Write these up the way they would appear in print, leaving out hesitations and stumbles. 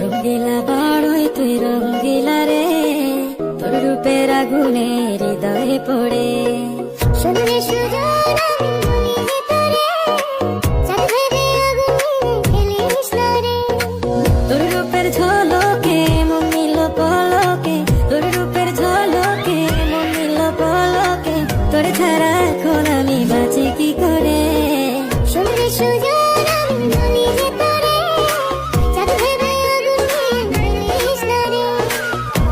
রঙ্গিলা বাড়ই তুই রঙ্গিলা রে, তোর রূপের আগুনে হৃদয়ে পড়ে। শুনলে সুজন আমি বলি যে তোরে, চাঁদ ভেবে আগুনে ফেলিস না রে। তোর রূপের ঝলকে মন নিল পলকে, তোর রূপের ঝলকে মন নিল পলকে, তোর ছাড়া এখন আমি বাঁচি কি করে। শুনলে সুজন আমি বলি যে তোরে, চাঁদ ভেবে আগুনে ফেলিস না রে।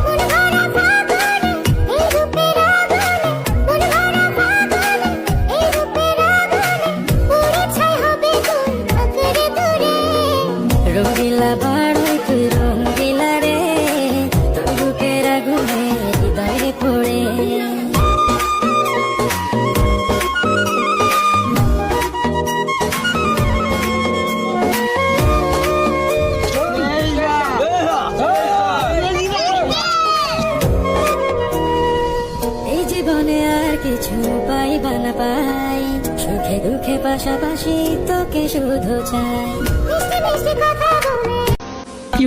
মন ভরা ফাগুনে এই রূপের আগুনে, মন ভরা ফাগুনে এই রূপের আগুনে, পুড়ে ছাই হবে কোন আঁকড়ে তোরে। রঙ্গিলা বাড়ই তুই রঙ্গিলা রে, তোর রূপের আগুনে হৃদয়ে পড়ে। এই জীবনে আর কিছু পাইবা না পাই, সুখে দুঃখে পাশাপাশি তোকে শুধু চাই। মিষ্টি মিষ্টি কথা বলে কি